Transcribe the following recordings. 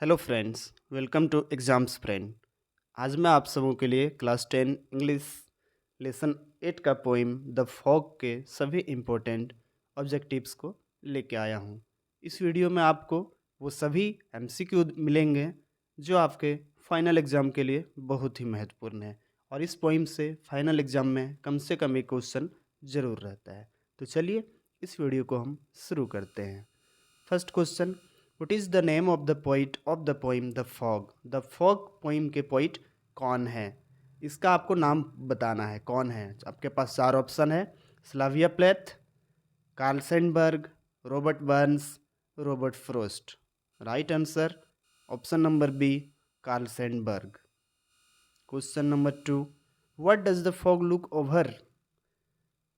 Hello friends, welcome to exam sprint. आज मैं आप सबों के लिए क्लास 10 इंग्लिश लेसन 8 का पोइम द फॉग के सभी इम्पोर्टेंट ऑब्जेक्टिव्स को लेके आया हूँ। इस वीडियो में आपको वो सभी एमसीक्यू मिलेंगे जो आपके फाइनल एग्ज़ाम के लिए बहुत ही महत्वपूर्ण है और इस पोइम से फाइनल एग्ज़ाम में कम से कम एक क्वेश्चन ज़रूर रहता है। तो चलिए इस वीडियो को हम शुरू करते हैं। First question, what is the name of the poet of the poem the fog. The fog poem के पोइट कौन है, इसका आपको नाम बताना है। कौन है? आपके पास चार ऑप्शन है। Sylvia Plath, Carl Sandburg, Robert Burns, Robert Frost. Right answer option number B, Carl Sandburg. Question number two, what does the fog look over.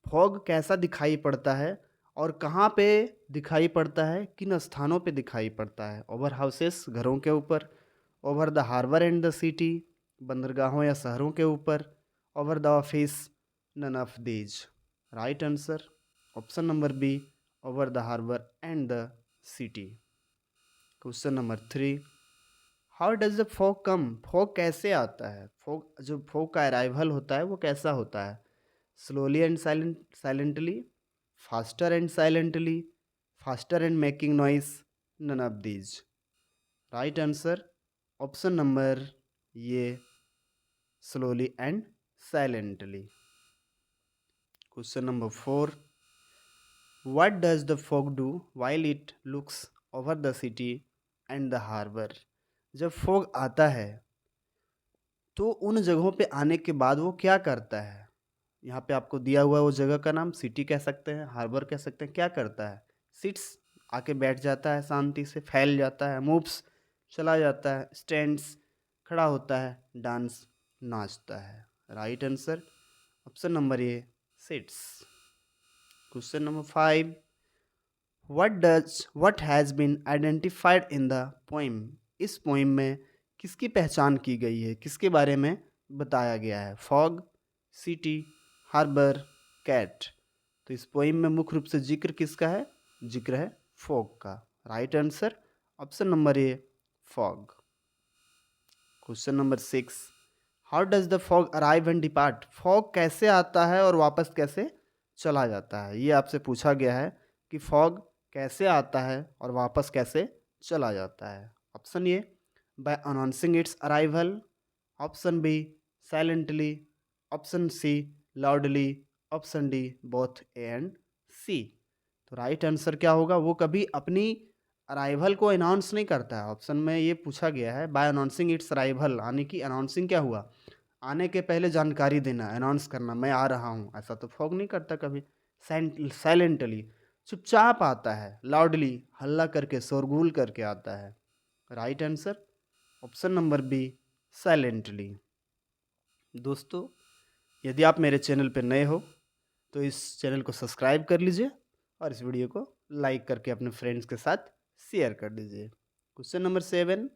Fog कैसा दिखाई पड़ता है और कहाँ पे दिखाई पड़ता है, किन स्थानों पे दिखाई पड़ता है। ओवर हाउसेस, घरों के ऊपर। Over the harbour and the city, बंदरगाहों या शहरों के ऊपर। Over the office, none of these. Right answer option number B, over the harbour and the city. Question number three, how does the fog come. Fog कैसे आता है। Fog, जो fog का अराइवल होता है वो कैसा होता है। Slowly and silently, faster and silently, faster and making noise, none of these. Right answer option number ये, slowly and silently. Question number four, what does the fog do while it looks over the city and the harbour. जब fog आता है तो उन जगहों पे आने के बाद वो क्या करता है। यहाँ पे आपको दिया हुआ है वो जगह का नाम, सिटी कह सकते हैं, हार्बर कह सकते हैं। क्या करता है? सिट्स, आके बैठ जाता है, शांति से फैल जाता है। मूव्स, चला जाता है। स्टैंड्स, खड़ा होता है। डांस, नाचता है। Right answer option number A, sits. Question number five, what has been identified in the poem. इस पोइम में किसकी पहचान की गई है, किसके बारे में बताया गया है। Fog, city, harbour, cat. तो इस पोइम में मुख्य रूप से जिक्र किसका है? जिक्र है फॉग का। Right answer option number A, fog. Question number six, how does the fog arrive and depart. Fog कैसे आता है और वापस कैसे चला जाता है। ये आपसे पूछा गया है कि फॉग कैसे आता है और वापस कैसे चला जाता है। Option A, by announcing its arrival. Option B, silently. Option C, loudly. Option D, both A and C. तो राइट आंसर क्या होगा? वो कभी अपनी अराइवल को अनाउंस नहीं करता है। ऑप्शन में ये पूछा गया है बाय अनाउंसिंग इट्स अराइवल, यानी कि अनाउंसिंग क्या हुआ? आने के पहले जानकारी देना, अनाउंस करना, मैं आ रहा हूँ। ऐसा तो फॉग नहीं करता कभी। साइलेंटली, चुपचाप आता है। लाउडली, हल्ला करके, शोरगुल करके आता है। Right answer option number B, silently. दोस्तों, यदि आप मेरे चैनल पर नए हो तो इस चैनल को सब्सक्राइब कर लीजिए और इस वीडियो को लाइक करके अपने फ्रेंड्स के साथ शेयर कर दीजिए। Question number seven,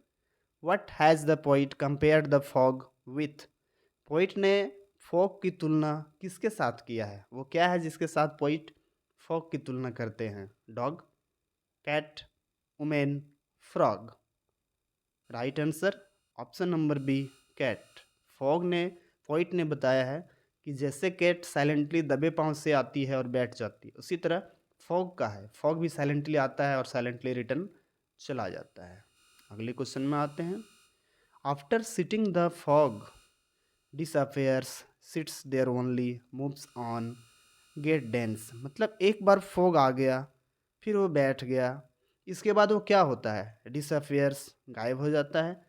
what has the poet compared the fog with. Poet ने फॉग की तुलना किसके साथ किया है? वो क्या है जिसके साथ पोइट फॉग की तुलना करते हैं? Dog, cat, women, frog. Right answer option number B, cat. Fog ने पोइट ने बताया है कि जैसे कैट साइलेंटली दबे पाँव से आती है और बैठ जाती है, उसी तरह फॉग का है। फॉग भी साइलेंटली आता है और साइलेंटली रिटर्न चला जाता है। अगले क्वेश्चन में आते हैं। After sitting the fog disappears, sits there only, moves on, get dense. मतलब एक बार फॉग आ गया, फिर वो बैठ गया, इसके बाद वो क्या होता है? डिसअपेयर्स, गायब हो जाता है।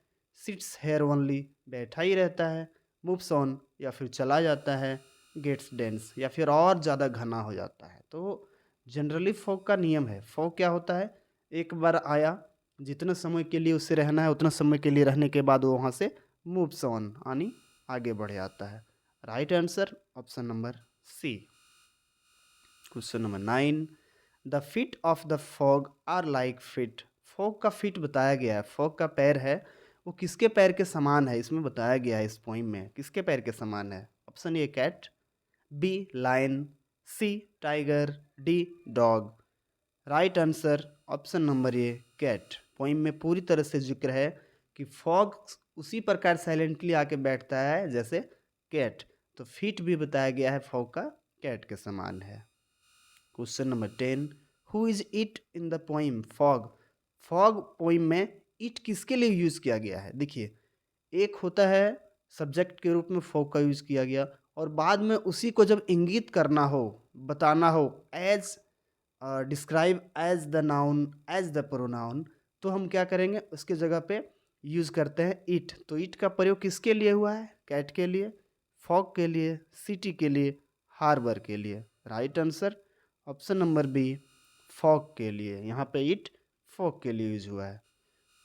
सिट्स हेयर ओनली, बैठा ही रहता है। मूव्स ऑन, या फिर चला जाता है। गेट्स डेंस, या फिर और ज़्यादा घना हो जाता है। तो जनरली फॉग का नियम है। फॉग क्या होता है? एक बार आया, जितने समय के लिए उसे रहना है उतना समय के लिए रहने के बाद वो वहाँ से मूव्स ऑन, यानी आगे बढ़ जाता है। Right answer option number C. Question number nine, the feet of the fog are like feet. Fog का फीट बताया गया है, फॉग का पैर है वो किसके पैर के समान है, इसमें बताया गया है। इस पोइम में किसके पैर के समान है? Option A, cat, B, lion, C, tiger, D, dog. Right answer option number A, cat. Poem में पूरी तरह से जिक्र है कि फॉग उसी प्रकार साइलेंटली आके बैठता है जैसे कैट। तो फीट भी बताया गया है फॉग का कैट के समान है। Question number 10, who is it in the poem fog. Fog poem में इट किसके लिए यूज किया गया है? देखिए, एक होता है सब्जेक्ट के रूप में फॉग का यूज किया गया, और बाद में उसी को जब इंगित करना हो, बताना हो, as describe as the noun, as the pronoun, तो हम क्या करेंगे, उसके जगह पे यूज करते हैं इट। तो इट का प्रयोग किसके लिए हुआ है? कैट के लिए, फॉग के लिए, सिटी के लिए, हार्बर के लिए। Right answer option number B, fog के लिए। यहाँ पे इट फॉग के लिए यूज हुआ है।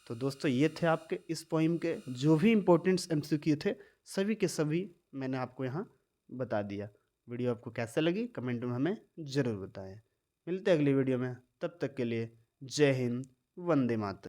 तो दोस्तों, ये थे आपके इस पोइम के जो भी इम्पोर्टेंट्स एमसीक्यू थे, सभी के सभी मैंने आपको यहाँ बता दिया। वीडियो आपको कैसे लगी कमेंट में हमें ज़रूर बताएं। मिलते हैं अगली वीडियो में, तब तक के लिए जय हिंद, वंदे मातरम।